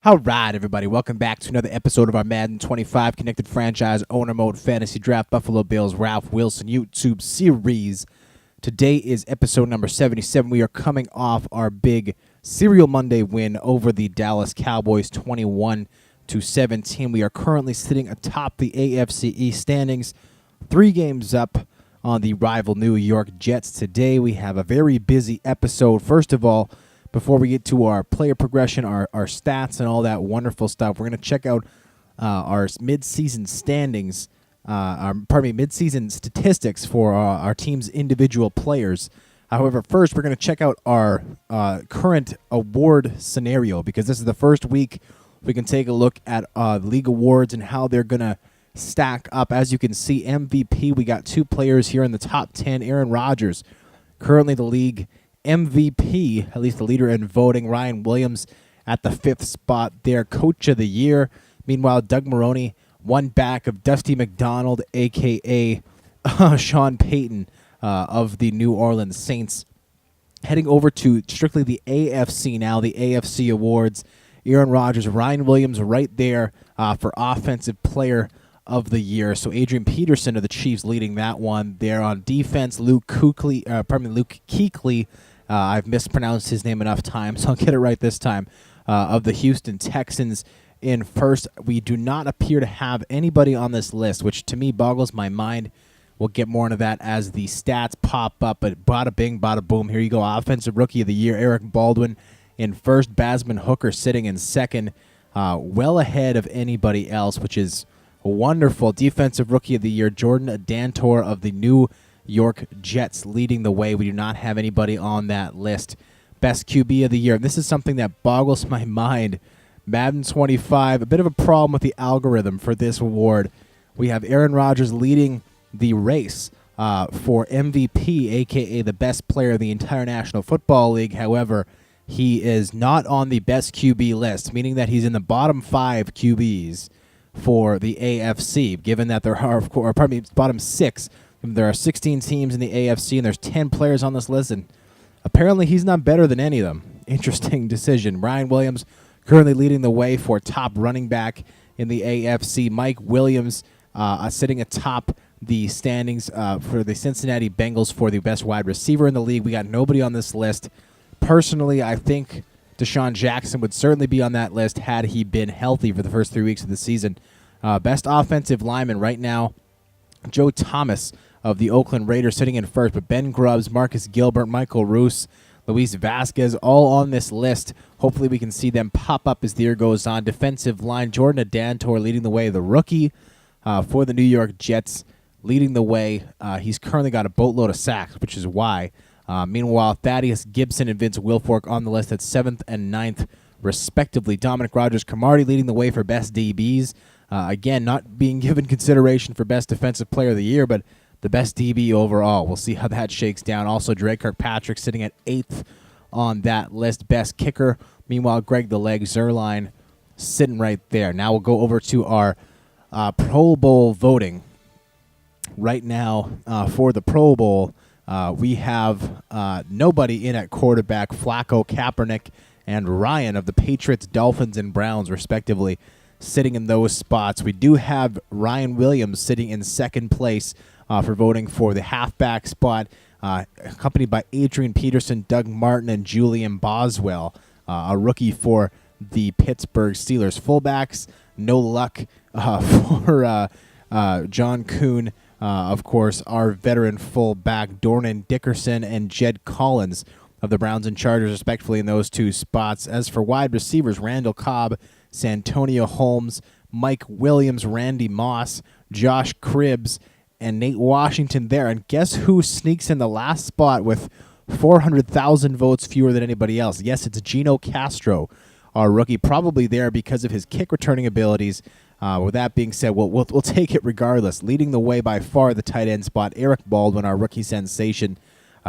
All right, everybody. Welcome back to another episode of our Madden 25 Connected Franchise Owner Mode Fantasy Draft Buffalo Bills Ralph Wilson YouTube series. Today is episode number 77. We are coming off our big Serial Monday win over the Dallas Cowboys 21-17. We are currently sitting atop the AFC East standings, 3 games up on the rival New York Jets. Today we have a very busy episode. First of all, before we get to our player progression, our stats, and all that wonderful stuff, we're going to check out our mid-season standings, mid-season statistics for our team's individual players. However, first, we're going to check out our current award scenario, because this is the first week we can take a look at the league awards and how they're going to stack up. As you can see, MVP, we got 2 players here in the top 10. Aaron Rodgers, currently the league MVP, at least the leader in voting. Ryan Williams at the 5th spot there, Coach of the Year. Meanwhile, Doug Maroney, one back of Dusty McDonald, a.k.a. Sean Payton of the New Orleans Saints. Heading over to strictly the AFC now, the AFC awards. Aaron Rodgers, Ryan Williams right there for Offensive Player of the Year. So Adrian Peterson of the Chiefs leading that one. There on defense, Luke Kuechly. I've mispronounced his name enough times, so I'll get it right this time. Of the Houston Texans in first. We do not appear to have anybody on this list, which to me boggles my mind. We'll get more into that as the stats pop up, but bada bing, bada boom. Here you go. Offensive Rookie of the Year, Eric Baldwin in first. Basman Hooker sitting in second, well ahead of anybody else, which is wonderful. Defensive Rookie of the Year, Jordan Dantor of the New York Jets leading the way. We do not have anybody on that list. Best QB of the Year. This is something that boggles my mind. Madden 25, a bit of a problem with the algorithm for this award. We have Aaron Rodgers leading the race for MVP, a.k.a. the best player of the entire National Football League. However, he is not on the best QB list, meaning that he's in the bottom 5 QBs for the AFC, given that there are, bottom 6. There are 16 teams in the AFC, and there's 10 players on this list, and apparently he's not better than any of them. Interesting decision. Ryan Williams currently leading the way for top running back in the AFC. Mike Williams sitting atop the standings for the Cincinnati Bengals for the best wide receiver in the league. We got nobody on this list. Personally, I think Deshaun Jackson would certainly be on that list had he been healthy for the first 3 weeks of the season. Best offensive lineman right now, Joe Thomas of the Oakland Raiders sitting in first, but Ben Grubbs, Marcus Gilbert, Michael Roos, Luis Vasquez, all on this list. Hopefully we can see them pop up as the year goes on. Defensive line, Jordan Dantor leading the way, the rookie for the New York Jets leading the way. He's currently got a boatload of sacks, which is why. Meanwhile, Thaddeus Gibson and Vince Wilfork on the list at 7th and 9th, respectively. Dominic Rodgers-Cromartie leading the way for best DBs. Again, not being given consideration for best defensive player of the year, but the best DB overall. We'll see how that shakes down. Also, Dre Kirkpatrick sitting at 8th on that list. Best kicker. Meanwhile, Greg the Leg Zuerlein sitting right there. Now we'll go over to our Pro Bowl voting. Right now, for the Pro Bowl, we have nobody in at quarterback. Flacco, Kaepernick, and Ryan of the Patriots, Dolphins, and Browns, respectively, sitting in those spots. We do have Ryan Williams sitting in second place for voting for the halfback spot, accompanied by Adrian Peterson, Doug Martin, and Julian Boswell, a rookie for the Pittsburgh Steelers. Fullbacks, no luck for John Kuhn, of course, our veteran fullback, Dornan Dickerson, and Jed Collins of the Browns and Chargers, respectively, in those 2 spots. As for wide receivers, Randall Cobb, Santonio Holmes, Mike Williams, Randy Moss, Josh Cribbs, and Nate Washington there. And guess who sneaks in the last spot with 400,000 votes fewer than anybody else? Yes, it's Gino Castro, our rookie, probably there because of his kick returning abilities. With that being said, we'll take it regardless. Leading the way by far the tight end spot, Eric Baldwin, our rookie sensation.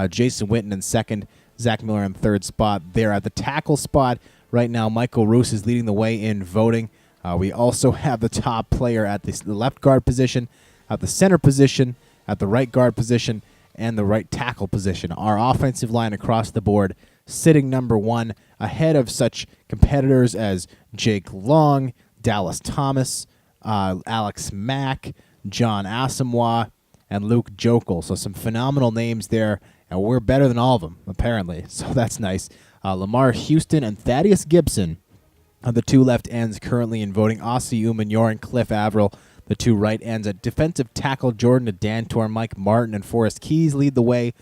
Jason Witten in second, Zach Miller in third spot there. At the tackle spot right now, Michael Roos is leading the way in voting. We also have the top player at the left guard position, at the center position, at the right guard position, and the right tackle position. Our offensive line across the board sitting number 1 ahead of such competitors as Jake Long, Dallas Thomas, Alex Mack, John Asamoah, and Luke Jokel. So some phenomenal names there, and we're better than all of them, apparently. So that's nice. Lamar Houston and Thaddeus Gibson are the 2 left ends currently in voting. Ossie Umenyor and Cliff Averill, the 2 right ends. At defensive tackle, Jordan Adantor, Mike Martin, and Forrest Keys lead the way,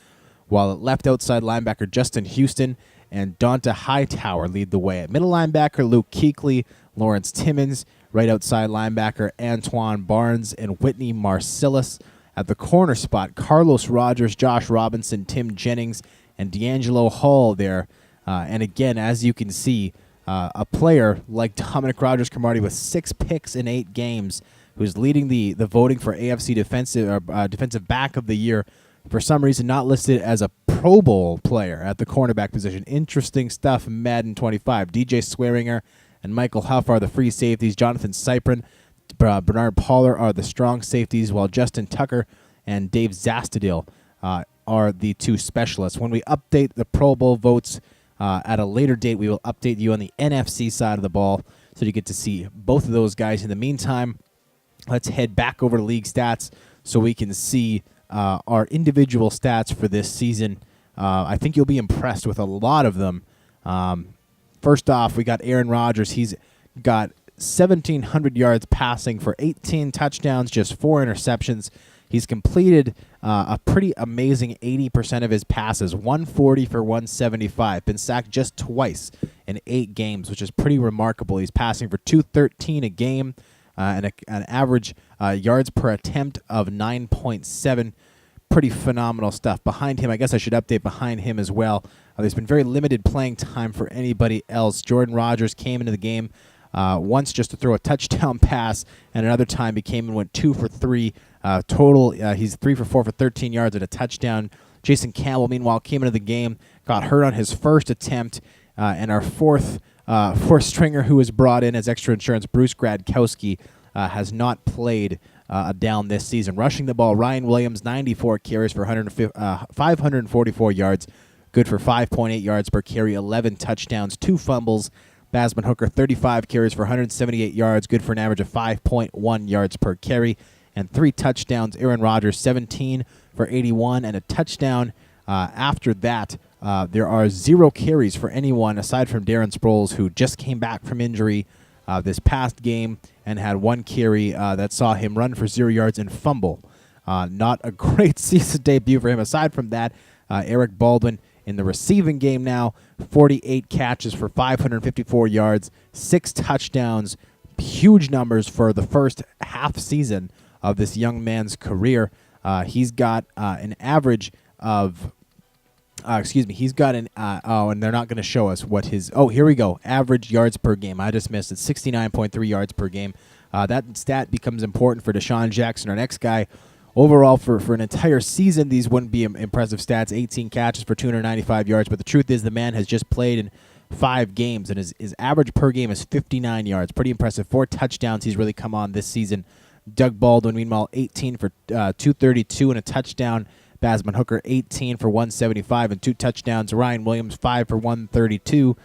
while at left outside linebacker, Justin Houston and Donta Hightower lead the way. At middle linebacker, Luke Kuechly, Lawrence Timmons. Right outside linebacker, Antoine Barnes and Whitney Marcellus. At the corner spot, Carlos Rogers, Josh Robinson, Tim Jennings, and D'Angelo Hall there. And again, as you can see, a player like Dominic Rodgers-Cromartie with 6 picks in 8 games, who's leading the voting for AFC defensive back of the year. For some reason, not listed as a Pro Bowl player at the cornerback position. Interesting stuff. Madden 25. DJ Swearinger and Michael Huff are the free safeties. Jonathan Cyprin, Bernard Poller are the strong safeties, while Justin Tucker and Dave Zastadil are the 2 specialists. When we update the Pro Bowl votes at a later date, we will update you on the NFC side of the ball so you get to see both of those guys. In the meantime, let's head back over to league stats so we can see our individual stats for this season. I think you'll be impressed with a lot of them. First off, we got Aaron Rodgers. He's got 1,700 yards passing for 18 touchdowns, just 4 interceptions. He's completed a pretty amazing 80% of his passes, 140 for 175. Been sacked just twice in 8 games, which is pretty remarkable. He's passing for 213 a game and an average yards per attempt of 9.7. Pretty phenomenal stuff. Behind him, I guess I should update behind him as well. There's been very limited playing time for anybody else. Jordan Rogers came into the game once just to throw a touchdown pass, and another time he came and went 2 for 3. Total, he's 3 for 4 for 13 yards and a touchdown. Jason Campbell, meanwhile, came into the game, got hurt on his first attempt, and our fourth stringer who was brought in as extra insurance, Bruce Gradkowski, has not played down this season. Rushing the ball, Ryan Williams, 94 carries for 544 yards, good for 5.8 yards per carry, 11 touchdowns, 2 fumbles. Basman Hooker, 35 carries for 178 yards, good for an average of 5.1 yards per carry, and 3 touchdowns. Aaron Rodgers, 17 for 81 and a touchdown. After that, there are 0 carries for anyone aside from Darren Sproles, who just came back from injury this past game and had 1 carry that saw him run for 0 yards and fumble. Not a great season debut for him. Aside from that, Eric Baldwin in the receiving game now, 48 catches for 554 yards, 6 touchdowns, huge numbers for the first half season of this young man's career. He's got an average of he's got an, and they're not going to show us what his, here we go, average yards per game. I just missed it, 69.3 yards per game. That stat becomes important for Deshaun Jackson, our next guy. Overall, for an entire season, these wouldn't be impressive stats, 18 catches for 295 yards, but the truth is the man has just played in 5 games, and his average per game is 59 yards. Pretty impressive. 4 touchdowns he's really come on this season. Doug Baldwin, meanwhile, 18 for 232 and a touchdown. Basman Hooker, 18 for 175 and 2 touchdowns. Ryan Williams, 5 for 132.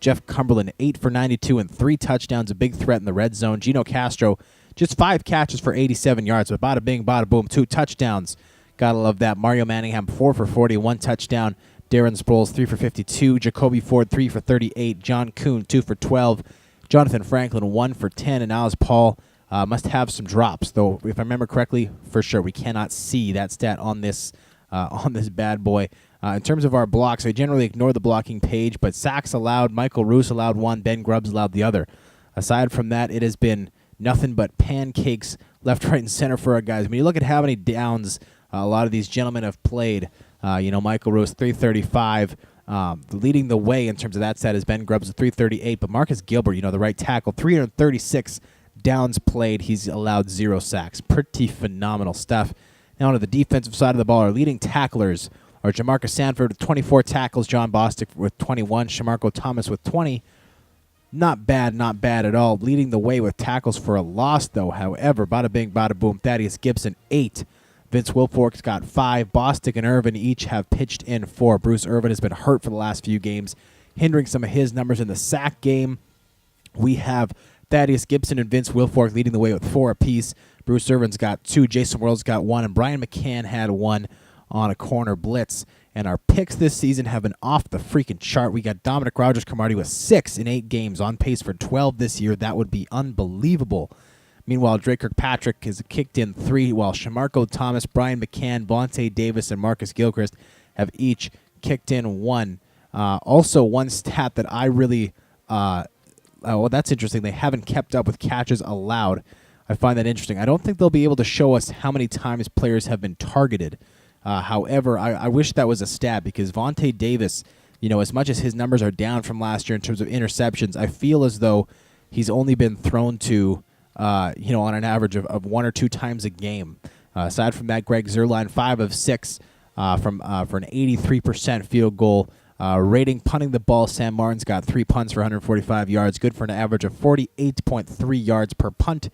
Jeff Cumberland, 8 for 92 and 3 touchdowns, a big threat in the red zone. Gino Castro, just 5 catches for 87 yards, but bada bing, bada boom, 2 touchdowns. Gotta love that. Mario Manningham, 4 for 40, 1 touchdown. Darren Sproles, 3 for 52. Jacoby Ford, 3 for 38. John Kuhn, 2 for 12. Jonathan Franklin, 1 for 10. And Alice Paul must have some drops, though, if I remember correctly, for sure. We cannot see that stat on this bad boy. In terms of our blocks, I generally ignore the blocking page, but sacks allowed, Michael Roos allowed 1, Ben Grubbs allowed the other. Aside from that, it has been nothing but pancakes left, right, and center for our guys. When you look at how many downs a lot of these gentlemen have played, Michael Roos, 335, leading the way in terms of that stat is Ben Grubbs, 338, but Marcus Gilbert, the right tackle, 336 downs played. He's allowed 0 sacks. Pretty phenomenal stuff. Now on the defensive side of the ball, our leading tacklers are Jamarcus Sanford with 24 tackles, John Bostic with 21, Shamarko Thomas with 20. Not bad at all. Leading the way with tackles for a loss, though, however, bada bing, bada boom, Thaddeus Gibson, 8. Vince Wilfork's got 5. Bostic and Irvin each have pitched in 4. Bruce Irvin has been hurt for the last few games, hindering some of his numbers in the sack game. We have Thaddeus Gibson and Vince Wilfork leading the way with 4 apiece. Bruce Irvin's got 2, Jason World's got 1, and Brian McCann had 1 on a corner blitz. And our picks this season have been off the freaking chart. We got Dominic Rogers-Cromartie with 6 in 8 games, on pace for 12 this year. That would be unbelievable. Meanwhile, Drake Kirkpatrick has kicked in 3, while Shamarko Thomas, Brian McCann, Vontae Davis, and Marcus Gilchrist have each kicked in 1. Also, one stat that I really well, that's interesting. They haven't kept up with catches allowed. I find that interesting. I don't think they'll be able to show us how many times players have been targeted. However, I wish that was a stat, because Vontae Davis, as much as his numbers are down from last year in terms of interceptions, I feel as though he's only been thrown to, on an average of 1 or 2 times a game. Aside from that, Greg Zuerlein, 5 of 6 for an 83% field goal rating. Punting the ball, Sam Martin's got 3 punts for 145 yards, good for an average of 48.3 yards per punt.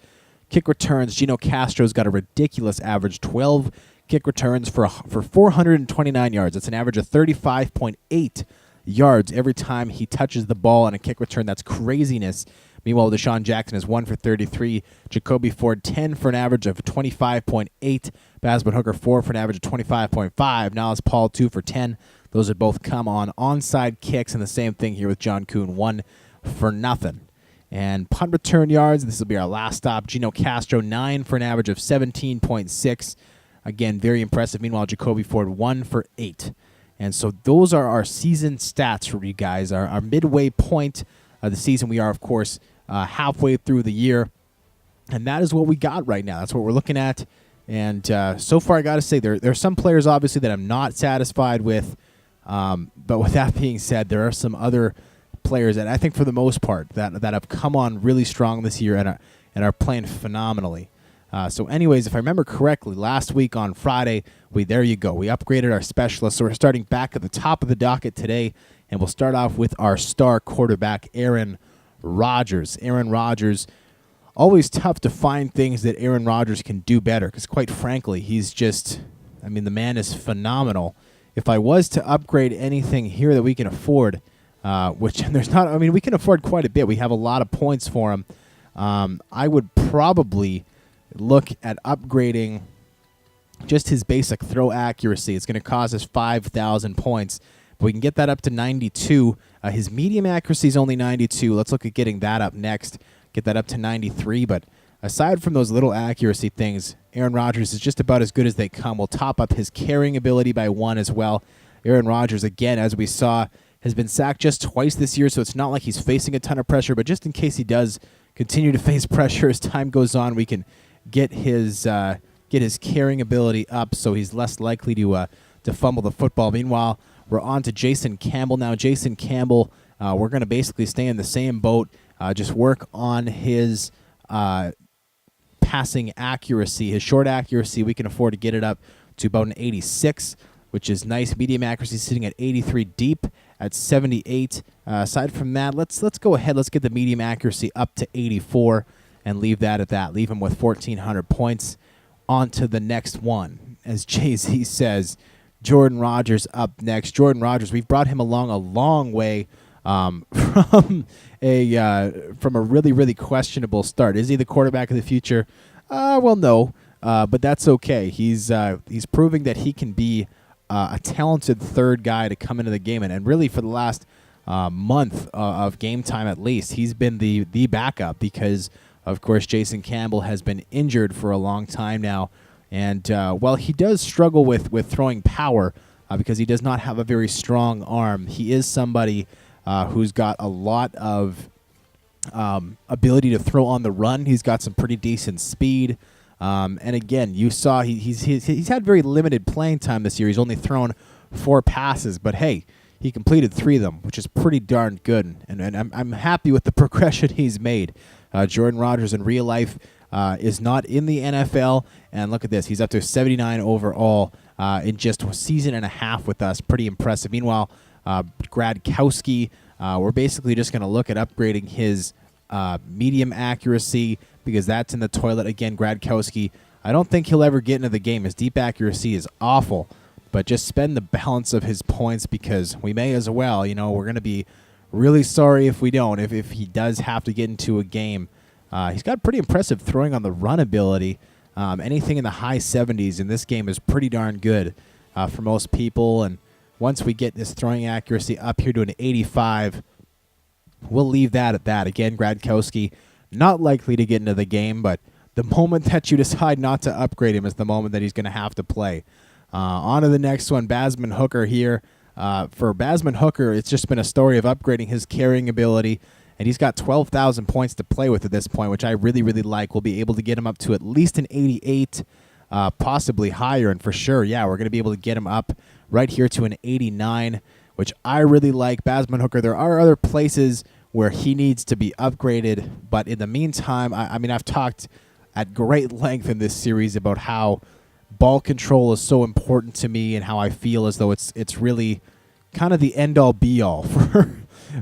Kick returns, Gino Castro's got a ridiculous average, 12 kick returns for 429 yards. That's an average of 35.8 yards every time he touches the ball on a kick return. That's craziness. Meanwhile, Deshaun Jackson is 1 for 33. Jacoby Ford, 10 for an average of 25.8. Basman Hooker, 4 for an average of 25.5. Niles Paul, 2 for 10. Those would both come on onside kicks, and the same thing here with John Kuhn, 1 for nothing. And punt return yards, this will be our last stop. Gino Castro, 9 for an average of 17.6. Again, very impressive. Meanwhile, Jacoby Ford, 1 for 8. And so those are our season stats for you guys, our midway point of the season. We are, of course, halfway through the year, and that is what we got right now. That's what we're looking at. And so far, I got to say, there are some players, obviously, that I'm not satisfied with. But with that being said, there are some other players that I think, for the most part, that have come on really strong this year and are playing phenomenally. So anyways, if I remember correctly, last week on Friday, there you go. We upgraded our specialists. So we're starting back at the top of the docket today, and we'll start off with our star quarterback, Aaron Rodgers. Aaron Rodgers, always tough to find things that Aaron Rodgers can do better, because quite frankly, he's just, the man is phenomenal. If I was to upgrade anything here that we can afford, which there's not, we can afford quite a bit. We have a lot of points for him. I would probably look at upgrading just his basic throw accuracy. It's going to cost us 5,000 points, but we can get that up to 92. His medium accuracy is only 92. Let's look at getting that up next, get that up to 93. But aside from those little accuracy things, Aaron Rodgers is just about as good as they come. We'll top up his carrying ability by 1 as well. Aaron Rodgers, again, as we saw, has been sacked just twice this year, so it's not like he's facing a ton of pressure, but just in case he does continue to face pressure as time goes on, we can get his carrying ability up, so he's less likely to fumble the football. Meanwhile, we're on to Jason Campbell now. Jason Campbell, we're going to basically stay in the same boat, just work on his passing accuracy, his short accuracy. We can afford to get it up to about an 86, which is nice. Medium accuracy sitting at 83, deep at 78. Aside from that, let's go ahead. Let's get the medium accuracy up to 84 and leave that at that. Leave him with 1,400 points. On to the next one. As Jay-Z says, Jordan Rodgers up next. Jordan Rodgers, we've brought him along a long way from a really, really questionable start. Is he the quarterback of the future? Well, no, but that's okay. He's proving that he can be a talented third guy to come into the game, and really for the last month of game time at least, he's been the backup because, of course, Jason Campbell has been injured for a long time now. And while he does struggle with throwing power because he does not have a very strong arm, he is somebody who's got a lot of ability to throw on the run. He's got some pretty decent speed. And again, you saw he's had very limited playing time this year. He's only thrown 4 passes, but hey, he completed 3 of them, which is pretty darn good. And I'm happy with the progression he's made. Jordan Rodgers in real life is not in the NFL, and look at this. He's up to 79 overall in just a season and a half with us. Pretty impressive. Meanwhile, Gradkowski, we're basically just going to look at upgrading his medium accuracy because that's in the toilet. Again, Gradkowski I don't think he'll ever get into the game. His deep accuracy is awful, but just spend the balance of his points because we may as well. You know, we're going to be really sorry if we don't, if he does have to get into a game. He's got pretty impressive throwing on the run ability. Anything in the high 70s in this game is pretty darn good for most people. And once we get this throwing accuracy up here to an 85, we'll leave that at that. Again, Gradkowski not likely to get into the game, but the moment that you decide not to upgrade him is the moment that he's going to have to play. On to the next one, Basman Hooker here. For Basman Hooker, it's just been a story of upgrading his carrying ability, and he's got 12,000 points to play with at this point, which I really, really like. We'll be able to get him up to at least an 88, possibly higher, and for sure, yeah, we're going to be able to get him up right here to an 89, which I really like. Basman Hooker, there are other places where he needs to be upgraded, but in the meantime, I mean, I've talked at great length in this series about how ball control is so important to me and how I feel as though it's really kind of the end-all be-all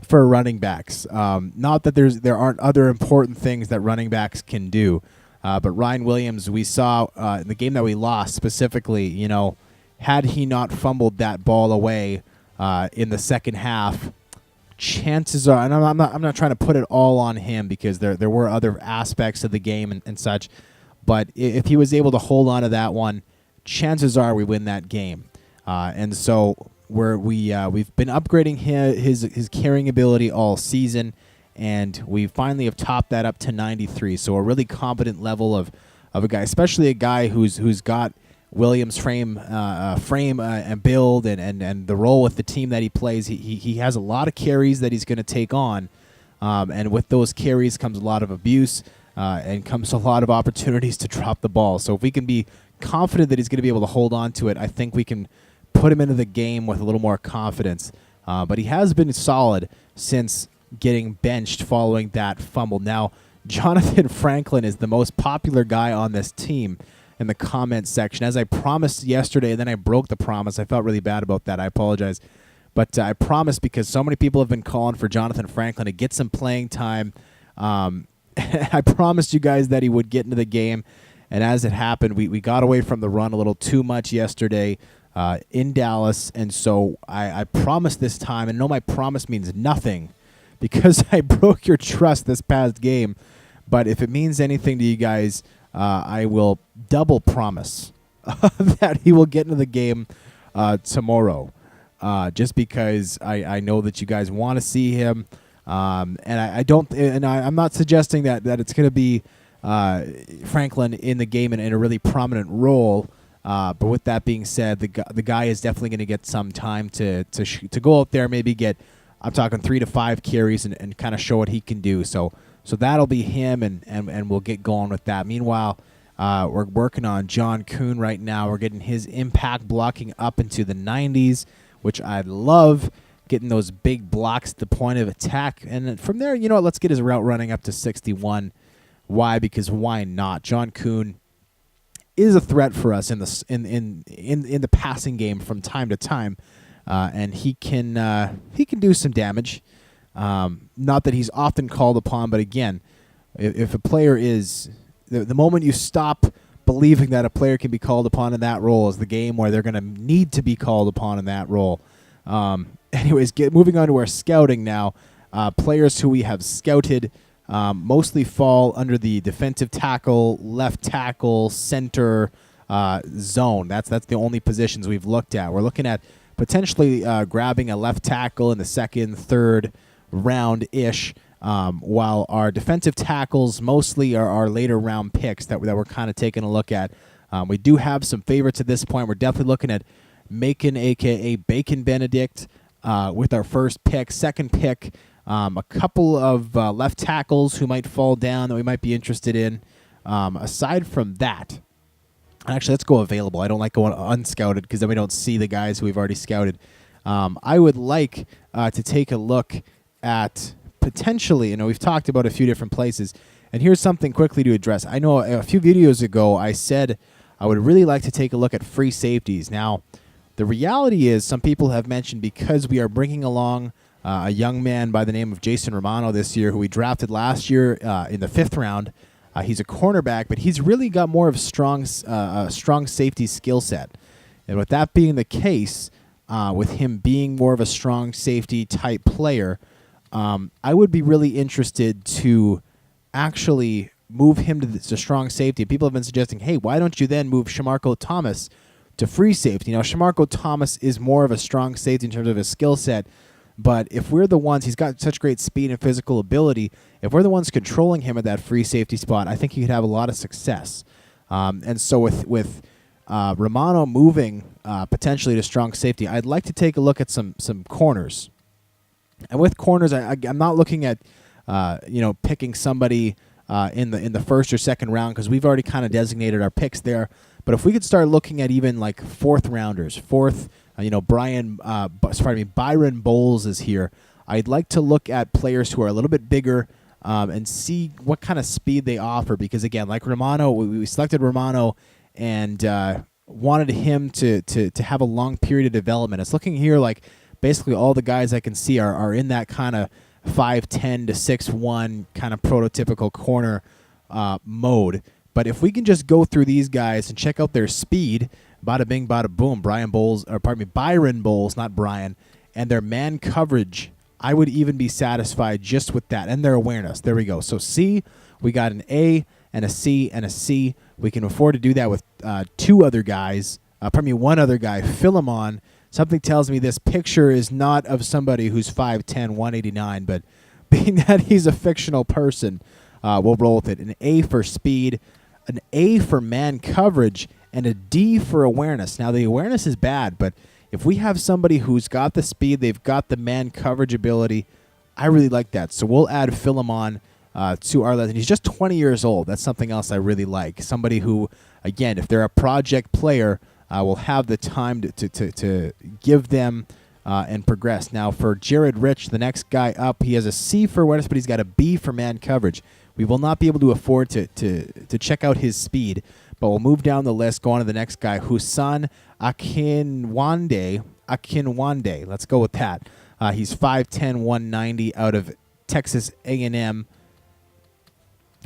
for running backs. Not that there aren't other important things that running backs can do, but Ryan Williams, we saw in the game that we lost specifically, you know, had he not fumbled that ball away in the second half, chances are, and I'm not trying to put it all on him because there were other aspects of the game and such, but if he was able to hold on to that one, chances are we win that game. And so we've been upgrading his carrying ability all season, and we finally have topped that up to 93. So a really competent level of a guy, especially a guy who's got Williams' frame and build and the role with the team that he plays. He has a lot of carries that he's going to take on, and with those carries comes a lot of abuse and comes a lot of opportunities to drop the ball. So if we can be confident that he's going to be able to hold on to it, I think we can put him into the game with a little more confidence. But he has been solid since getting benched following that fumble. Now, Jonathan Franklin is the most popular guy on this team in the comments section. As I promised yesterday, and then I broke the promise. I felt really bad about that. I apologize. But I promised because so many people have been calling for Jonathan Franklin to get some playing time. I promised you guys that he would get into the game. And as it happened, we got away from the run a little too much yesterday in Dallas. And so I promised this time, and no, my promise means nothing because I broke your trust this past game. But if it means anything to you guys, I will double promise that he will get into the game tomorrow, just because I know that you guys want to see him, and I'm not suggesting that it's going to be Franklin in the game in a really prominent role. But with that being said, the guy is definitely going to get some time to go out there, maybe get, I'm talking 3 to 5 carries and kind of show what he can do. So that'll be him, and we'll get going with that. Meanwhile, we're working on John Kuhn right now. We're getting his impact blocking up into the 90s, which I love, getting those big blocks at the point of attack. And then from there, you know what, let's get his route running up to 61. Why? Because why not? John Kuhn is a threat for us in the passing game from time to time, and he can do some damage. Not that he's often called upon, but again, if a player is the moment you stop believing that a player can be called upon in that role is the game where they're going to need to be called upon in that role. Anyways, moving on to our scouting now. Players who we have scouted mostly fall under the defensive tackle, left tackle, center zone. That's the only positions we've looked at. We're looking at potentially grabbing a left tackle in the second, third round-ish, while our defensive tackles mostly are our later round picks that we're kind of taking a look at. We do have some favorites at this point. We're definitely looking at Macon, a.k.a. Bacon Benedict, with our first pick. Second pick, a couple of left tackles who might fall down that we might be interested in. Aside from that, actually, let's go available. I don't like going unscouted because then we don't see the guys who we've already scouted. I would like to take a look at potentially, we've talked about a few different places, and here's something quickly to address. I know a few videos ago I said I would really like to take a look at free safeties. Now, the reality is some people have mentioned because we are bringing along a young man by the name of Jason Romano this year, who we drafted last year in the 5th round, He's a cornerback, but he's really got more of a strong safety skill set. And with that being the case, with him being more of a strong safety type player, I would be really interested to actually move him to strong safety. People have been suggesting, hey, why don't you then move Shamarko Thomas to free safety? Now, Shamarko Thomas is more of a strong safety in terms of his skill set, but if we're the ones, he's got such great speed and physical ability, if we're the ones controlling him at that free safety spot, I think he could have a lot of success. And so with Romano moving potentially to strong safety, I'd like to take a look at some corners. And with corners, I'm not looking at picking somebody in the first or second round, because we've already kind of designated our picks there. But if we could start looking at even like fourth rounders, Byron Bowles is here. I'd like to look at players who are a little bit bigger and see what kind of speed they offer. Because again, like Romano, we selected Romano and wanted him to have a long period of development. It's looking here like basically all the guys I can see are in that kind of 5'10" to 6'1" kind of prototypical corner mode. But if we can just go through these guys and check out their speed, bada bing, bada boom, Byron Bowles, not Brian, and their man coverage, I would even be satisfied just with that, and their awareness. There we go. So C, we got an A and a C and a C. We can afford to do that with one other guy, Philemon. Something tells me this picture is not of somebody who's 5'10", 189, but being that he's a fictional person, we'll roll with it. An A for speed, an A for man coverage, and a D for awareness. Now, the awareness is bad, but if we have somebody who's got the speed, they've got the man coverage ability, I really like that. So we'll add Philemon to our list. And he's just 20 years old. That's something else I really like. Somebody who, again, if they're a project player, will have the time to give them and progress. Now, for Jared Rich, the next guy up, he has a C for awareness, but he's got a B for man coverage. We will not be able to afford to check out his speed, but we'll move down the list, go on to the next guy, Husan Akinwande. Let's go with that. He's 5'10", 190 out of Texas A&M.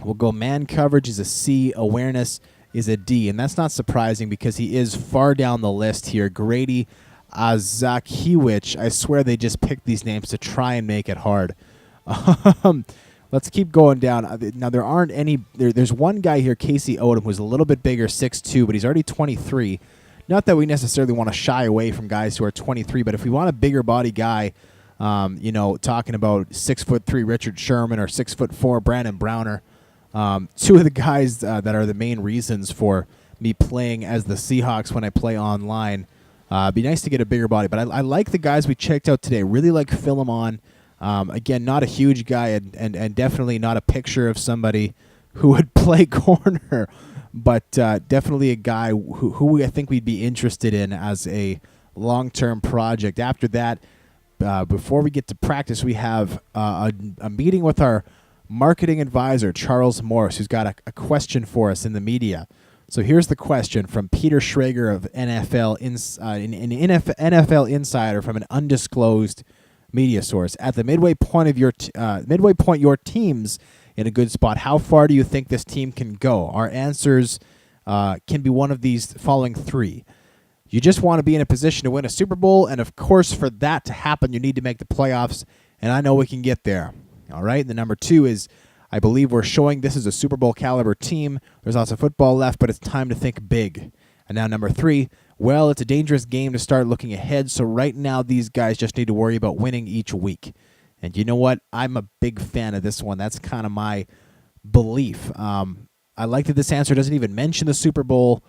We'll go man coverage is a C, awareness is a D, and that's not surprising because he is far down the list here. Grady Azakiewicz. I swear they just picked these names to try and make it hard. Let's keep going down. Now, there aren't any. There's one guy here, Casey Odom, who's a little bit bigger, 6'2", but he's already 23. Not that we necessarily want to shy away from guys who are 23, but if we want a bigger body guy, talking about 6'3" Richard Sherman or 6'4" Brandon Browner, two of the guys that are the main reasons for me playing as the Seahawks when I play online. Be nice to get a bigger body, but I like the guys we checked out today. Really like Philemon. Again, not a huge guy and definitely not a picture of somebody who would play corner, but definitely a guy who I think we'd be interested in as a long-term project. After that, before we get to practice, we have a meeting with our marketing advisor, Charles Morris, who's got a question for us in the media. So here's the question from Peter Schrager of NFL Insider from an undisclosed media source. At the midway point, your team's in a good spot. How far do you think this team can go? Our answers can be one of these following three. You just want to be in a position to win a Super Bowl, and of course, for that to happen, you need to make the playoffs, and I know we can get there. All right, the number two is, I believe we're showing this is a Super Bowl caliber team. There's lots of football left, but it's time to think big. And now number three, well, it's a dangerous game to start looking ahead, so right now these guys just need to worry about winning each week. And you know what? I'm a big fan of this one. That's kind of my belief. I like that this answer doesn't even mention the Super Bowl,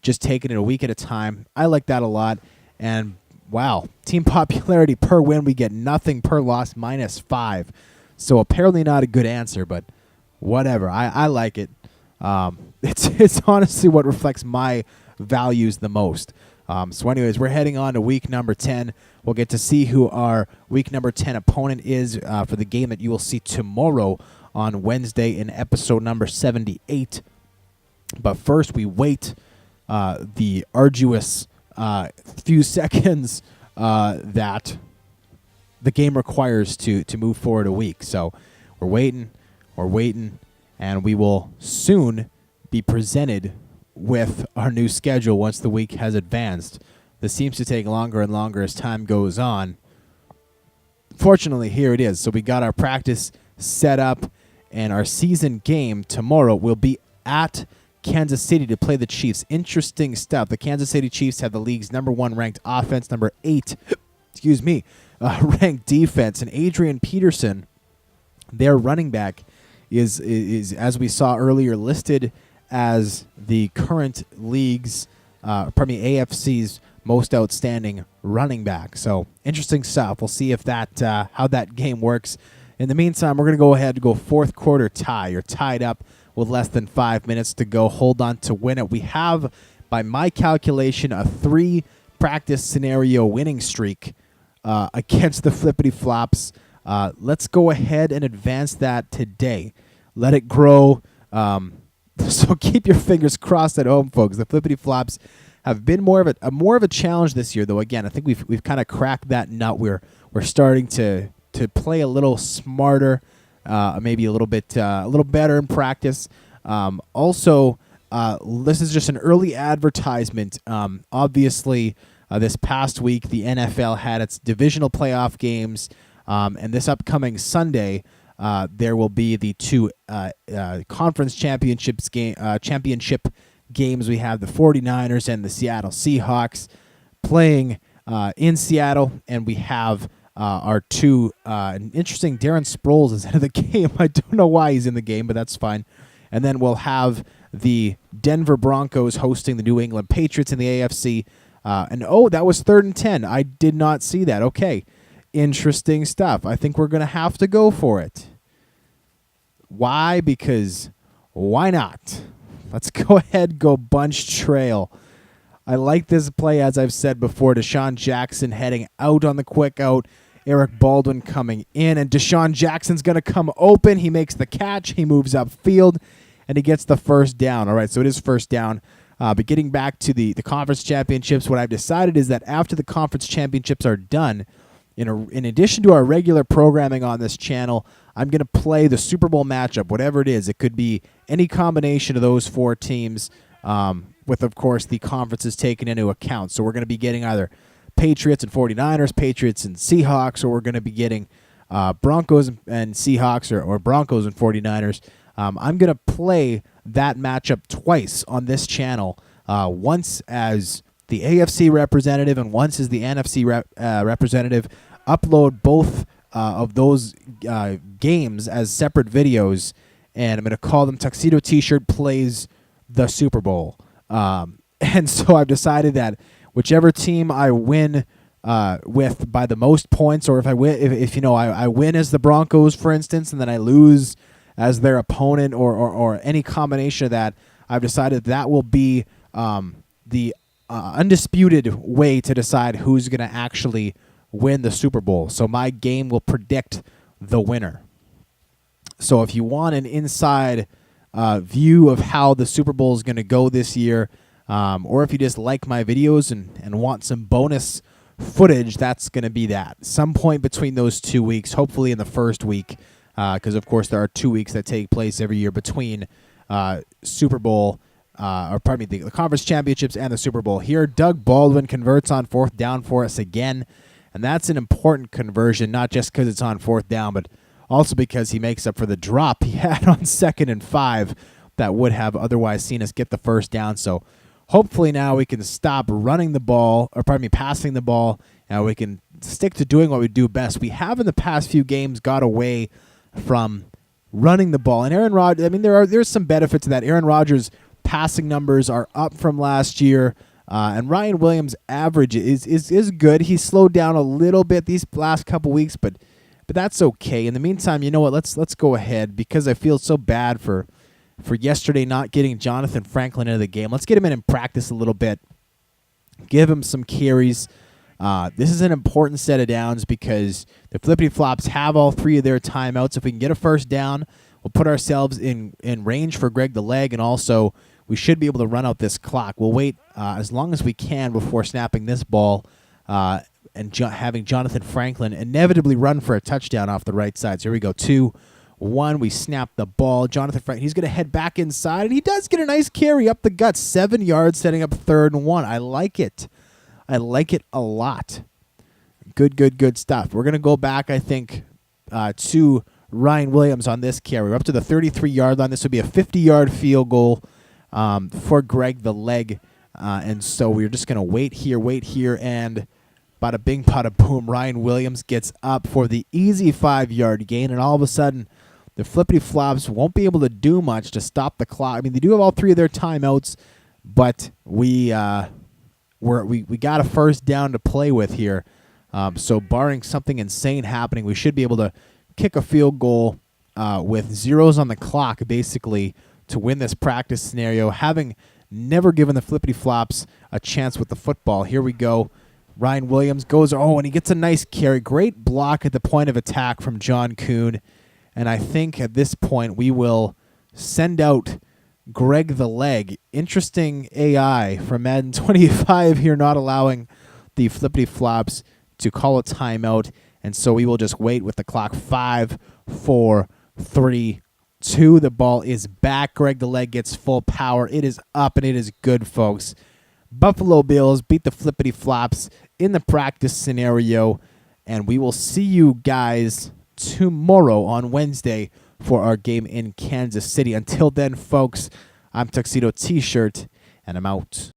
just taking it a week at a time. I like that a lot. And wow, team popularity per win, we get nothing per loss, -5. So apparently not a good answer, but whatever. I like it. It's honestly what reflects my values the most. So anyways, we're heading on to week number 10. We'll get to see who our week number 10 opponent is for the game that you will see tomorrow on Wednesday in episode number 78. But first, we wait the arduous few seconds that the game requires to move forward a week. So we're waiting, and we will soon be presented with our new schedule once the week has advanced. This seems to take longer and longer as time goes on. Fortunately, here it is. So we got our practice set up, and our season game tomorrow will be at Kansas City to play the Chiefs. Interesting stuff. The Kansas City Chiefs have the league's number 1 ranked offense, number 8, ranked defense, and Adrian Peterson, their running back, is as we saw earlier, listed as the current league's, AFC's most outstanding running back. So interesting stuff. We'll see if that how that game works. In the meantime, we're going to go ahead and go fourth quarter tie. You're tied up with less than 5 minutes to go. Hold on to win it. We have, by my calculation, a 3 practice scenario winning streak against the Flippity Flops. Let's go ahead and advance that today. Let it grow. So keep your fingers crossed at home, folks. The Flippity Flops have been more of a challenge this year, though. Again, I think we've kind of cracked that nut. We're starting to play a little smarter, maybe a little better in practice. Also, this is just an early advertisement. Obviously, this past week the NFL had its divisional playoff games, and this upcoming Sunday there will be the 2 conference championship games. We have the 49ers and the Seattle Seahawks playing in Seattle, and we have our 2 interesting. Darren Sproles is in the game. I don't know why he's in the game, but that's fine. And then we'll have the Denver Broncos hosting the New England Patriots in the AFC. And that was 3rd and 10. I did not see that. Okay, interesting stuff. I think we're going to have to go for it. Why? Because why not? Let's go ahead, go bunch trail. I like this play, as I've said before. Deshaun Jackson heading out on the quick out. Eric Baldwin coming in, and Deshaun Jackson's going to come open. He makes the catch. He moves upfield, and he gets the first down. All right, so it is first down. But getting back to the conference championships, what I've decided is that after the conference championships are done, in addition to our regular programming on this channel, I'm going to play the Super Bowl matchup, whatever it is. It could be any combination of those 4 teams, with, of course, the conferences taken into account. So we're going to be getting either Patriots and 49ers, Patriots and Seahawks, or we're going to be getting Broncos and Seahawks, or Broncos and 49ers. I'm going to play that matchup twice on this channel, once as the AFC representative and once as the NFC representative. Upload both of those games as separate videos, and I'm going to call them Tuxedo T-Shirt Plays the Super Bowl. And so I've decided that whichever team I win with by the most points, or if I win, I win as the Broncos, for instance, and then I lose as their opponent, or any combination of that, I've decided that will be the undisputed way to decide who's going to actually win the Super Bowl. So my game will predict the winner. So if you want an inside view of how the Super Bowl is going to go this year, or if you just like my videos and want some bonus footage, that's going to be that. Some point between those 2 weeks, hopefully in the first week, because, of course, there are 2 weeks that take place every year between Super Bowl, the conference championships and the Super Bowl. Here, Doug Baldwin converts on 4th down for us again, and that's an important conversion, not just because it's on 4th down, but also because he makes up for the drop he had on 2nd and 5 that would have otherwise seen us get the first down. So hopefully now we can stop passing the ball, and we can stick to doing what we do best. We have in the past few games got away from running the ball. And Aaron Rodgers, there's some benefit to that. Aaron Rodgers' passing numbers are up from last year. And Ryan Williams' average is good. He slowed down a little bit these last couple weeks, but that's okay. In the meantime, you know what? Let's go ahead, because I feel so bad for yesterday not getting Jonathan Franklin into the game. Let's get him in practice a little bit. Give him some carries. This is an important set of downs because the Flippity Flops have all 3 of their timeouts. If we can get a first down, we'll put ourselves in range for Greg the Leg, and also we should be able to run out this clock. We'll wait as long as we can before snapping this ball and having Jonathan Franklin inevitably run for a touchdown off the right side. So here we go. 2, 1. We snap the ball. Jonathan Frank, he's going to head back inside, and he does get a nice carry up the gut. 7 yards, setting up 3rd and 1. I like it. I like it a lot. Good stuff. We're going to go back, I think, to Ryan Williams on this carry. We're up to the 33-yard line. This would be a 50-yard field goal for Greg the Leg. And so we're just going to wait here, and bada bing, bada boom, Ryan Williams gets up for the easy 5-yard gain, and all of a sudden, the flippity flops won't be able to do much to stop the clock. I mean, they do have all 3 of their timeouts, but we got a first down to play with here. So barring something insane happening, we should be able to kick a field goal with zeros on the clock, basically, to win this practice scenario, having never given the flippity flops a chance with the football. Here we go. Ryan Williams goes, and he gets a nice carry. Great block at the point of attack from John Kuhn. And I think at this point we will send out Greg the Leg. Interesting AI from Madden 25 here, not allowing the flippity flops to call a timeout. And so we will just wait with the clock. 5, 4, 3, 2. The ball is back. Greg the Leg gets full power. It is up, and it is good, folks. Buffalo Bills beat the flippity flops in the practice scenario. And we will see you guys tomorrow on Wednesday for our game in Kansas City. Until then, folks, I'm Tuxedo T-Shirt, and I'm out.